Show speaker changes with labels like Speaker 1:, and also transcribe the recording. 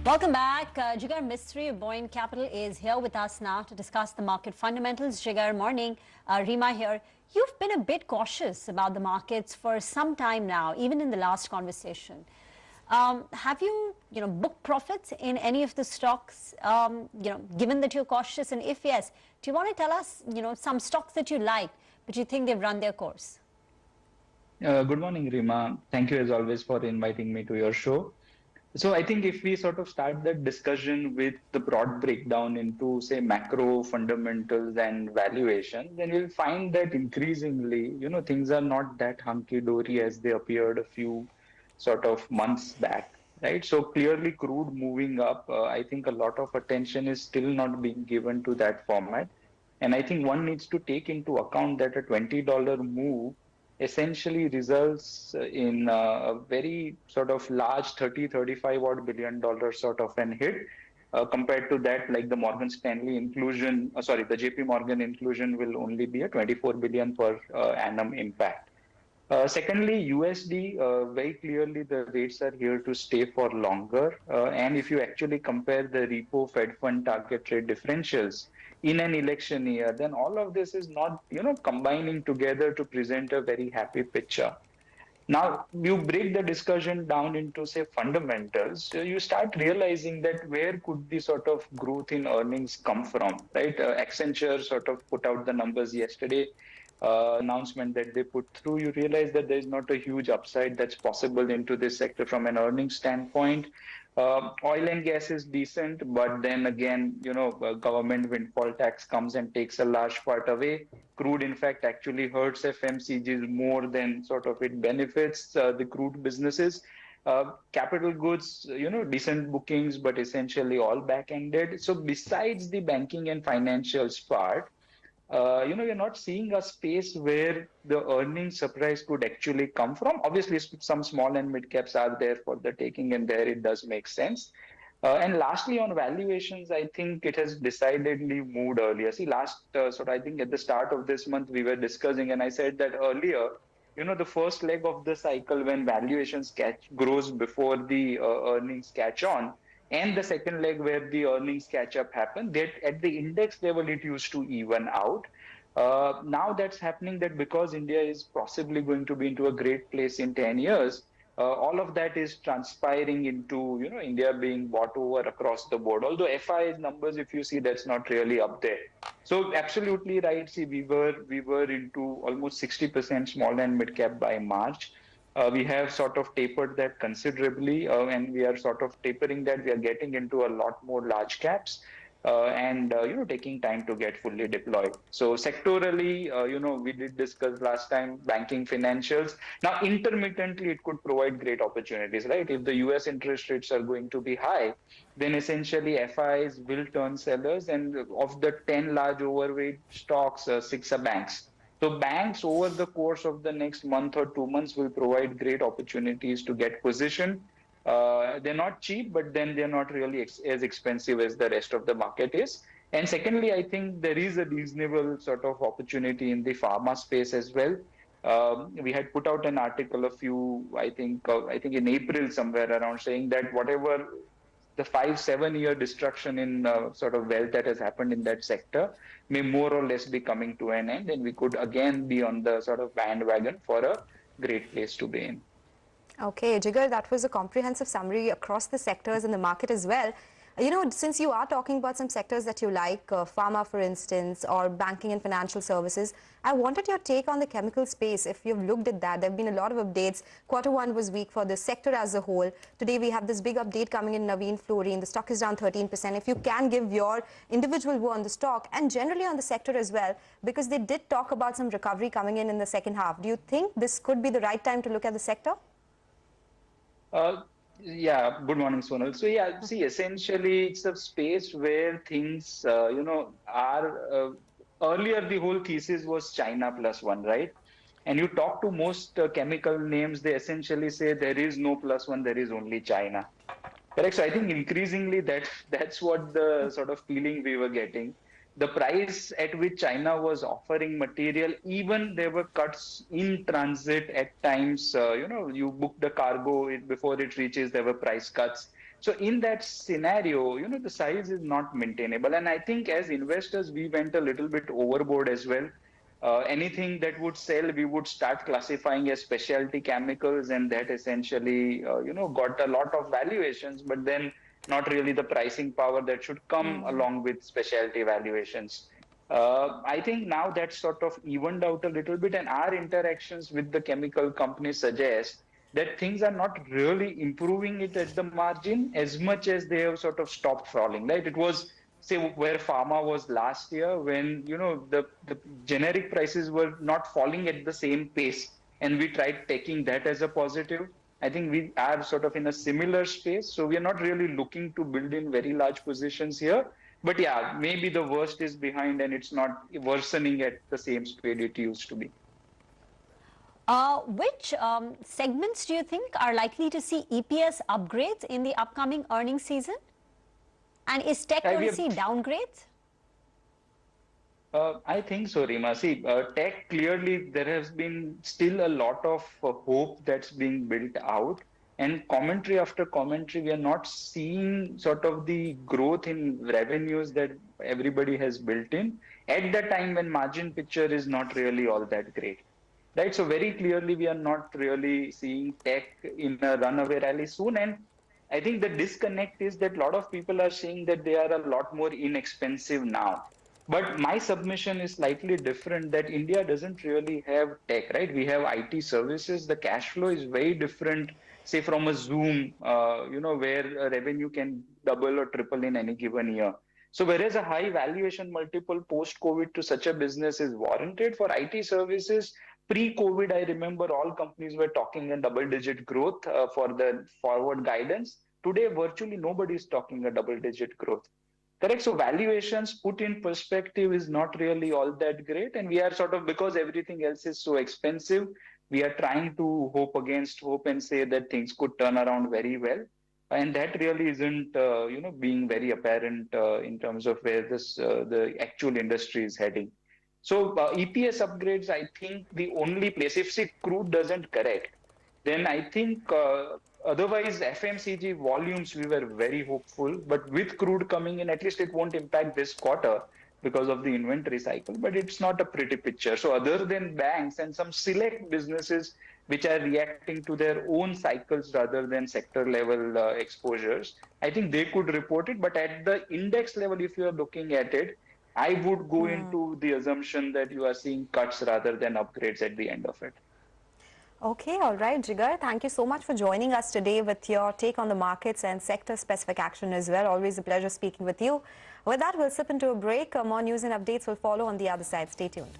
Speaker 1: Welcome back. Jigar Mistry of Buoyant Capital is here with us now to discuss the market fundamentals. Jigar, morning. Rima here. You've been a bit cautious about the markets for some time now, even in the last conversation. Have you, booked profits in any of the stocks, given that you're cautious? And if yes, do you want to tell us, some stocks that you like, but you think they've run their course?
Speaker 2: Good morning, Rima. Thank you as always for inviting me to your show. So I think if we sort of start the discussion with the broad breakdown into, say, macro fundamentals and valuation, then we'll find that increasingly, things are not that hunky-dory as they appeared a few sort of months back, right? So clearly crude moving up, I think a lot of attention is still not being given to that format. And I think one needs to take into account that a $20 move essentially results in a very sort of large 30, 35 odd billion-dollar sort of an hit. Compared to that, like the Morgan Stanley inclusion, the JP Morgan inclusion will only be a 24 billion per annum impact. Secondly, USD, very clearly the rates are here to stay for longer. And if you actually compare the repo Fed fund target rate differentials in an election year, then all of this is not, combining together to present a very happy picture. Now, you break the discussion down into, say, fundamentals, so you start realizing that where could the sort of growth in earnings come from, right? Accenture sort of put out the numbers yesterday, announcement that they put through. You realize that there's not a huge upside that's possible into this sector from an earnings standpoint. Oil and gas is decent, but then again, government windfall tax comes and takes a large part away. Crude, in fact, actually hurts FMCGs more than sort of it benefits the crude businesses. Capital goods, decent bookings, but essentially all back-ended. So besides the banking and financials part, you're not seeing a space where the earnings surprise could actually come from. Obviously, some small and mid caps are there for the taking, and there it does make sense. And lastly, on valuations, I think it has decidedly moved earlier. See, I think at the start of this month, we were discussing, and I said that earlier, the first leg of the cycle when valuations grows before the earnings catch on, and the second leg where the earnings catch up happen, that at the index level, it used to even out. Now that's happening that because India is possibly going to be into a great place in 10 years, all of that is transpiring into, India being bought over across the board. Although FI's numbers, if you see, that's not really up there. So absolutely right. See, we were into almost 60% small and mid cap by March. We have sort of tapered that considerably, and we are sort of tapering that. We are getting into a lot more large caps, and taking time to get fully deployed. So sectorally, we did discuss last time banking financials. Now, intermittently, it could provide great opportunities, right? If the US interest rates are going to be high, then essentially FIs will turn sellers, and of the 10 large overweight stocks, 6 are banks. So banks over the course of the next month or 2 months will provide great opportunities to get position. They're not cheap, but then they're not really as expensive as the rest of the market is. And secondly, I think there is a reasonable sort of opportunity in the pharma space as well. We had put out an article I think in April somewhere around saying that whatever the 5-7 year destruction in sort of wealth that has happened in that sector may more or less be coming to an end, and we could again be on the sort of bandwagon for a great place to be in.
Speaker 3: Okay, Jigar, that was a comprehensive summary across the sectors and the market as well. Since you are talking about some sectors that you like, pharma, for instance, or banking and financial services, I wanted your take on the chemical space. If you've looked at that, there have been a lot of updates. Quarter 1 was weak for the sector as a whole. Today, we have this big update coming in Naveen Fluorine. The stock is down 13%. If you can give your individual view on the stock and generally on the sector as well, because they did talk about some recovery coming in the second half. Do you think this could be the right time to look at the sector?
Speaker 2: Yeah, good morning, Sonal. So yeah, see, essentially it's a space where things, are earlier the whole thesis was China plus one, right? And you talk to most chemical names, they essentially say there is no plus one, there is only China. Correct. So I think increasingly that's what the sort of feeling we were getting. The price at which China was offering material, even there were cuts in transit at times. You book the cargo before it reaches, there were price cuts. So in that scenario, the size is not maintainable. And I think as investors, we went a little bit overboard as well. Anything that would sell, we would start classifying as specialty chemicals, and that essentially, got a lot of valuations, but then not really the pricing power that should come along with specialty valuations. I think now that's sort of evened out a little bit, and our interactions with the chemical companies suggest that things are not really improving it at the margin as much as they have sort of stopped falling, right? It was, say, where pharma was last year when, the generic prices were not falling at the same pace, and we tried taking that as a positive. I think we are sort of in a similar space, so we are not really looking to build in very large positions here. But yeah, maybe the worst is behind and it's not worsening at the same speed it used to be.
Speaker 1: Which segments do you think are likely to see EPS upgrades in the upcoming earnings season? And is tech going to see downgrades?
Speaker 2: I think so, Rima. See, tech, clearly there has been still a lot of hope that's being built out. And commentary after commentary, we are not seeing sort of the growth in revenues that everybody has built in at the time when margin picture is not really all that great. Right. So very clearly, we are not really seeing tech in a runaway rally soon. And I think the disconnect is that a lot of people are saying that they are a lot more inexpensive now. But my submission is slightly different, that India doesn't really have tech, right? We have IT services. The cash flow is very different, say, from a Zoom, where revenue can double or triple in any given year. So whereas a high valuation multiple post-COVID to such a business is warranted, for IT services, pre-COVID, I remember all companies were talking a double-digit growth for the forward guidance. Today, virtually nobody is talking a double-digit growth. Correct. So valuations put in perspective is not really all that great. And we are sort of, because everything else is so expensive, we are trying to hope against hope and say that things could turn around very well. And that really isn't, being very apparent in terms of where the actual industry is heading. So EPS upgrades, I think the only place, if say crude doesn't correct, then I think otherwise FMCG volumes, we were very hopeful. But with crude coming in, at least it won't impact this quarter because of the inventory cycle, but it's not a pretty picture. So other than banks and some select businesses which are reacting to their own cycles rather than sector level exposures, I think they could report it. But at the index level, if you are looking at it, I would go into the assumption that you are seeing cuts rather than upgrades at the end of it.
Speaker 3: Okay, all right, Jigar, thank you so much for joining us today with your take on the markets and sector-specific action as well. Always a pleasure speaking with you. With that, we'll slip into a break. More news and updates will follow on the other side. Stay tuned.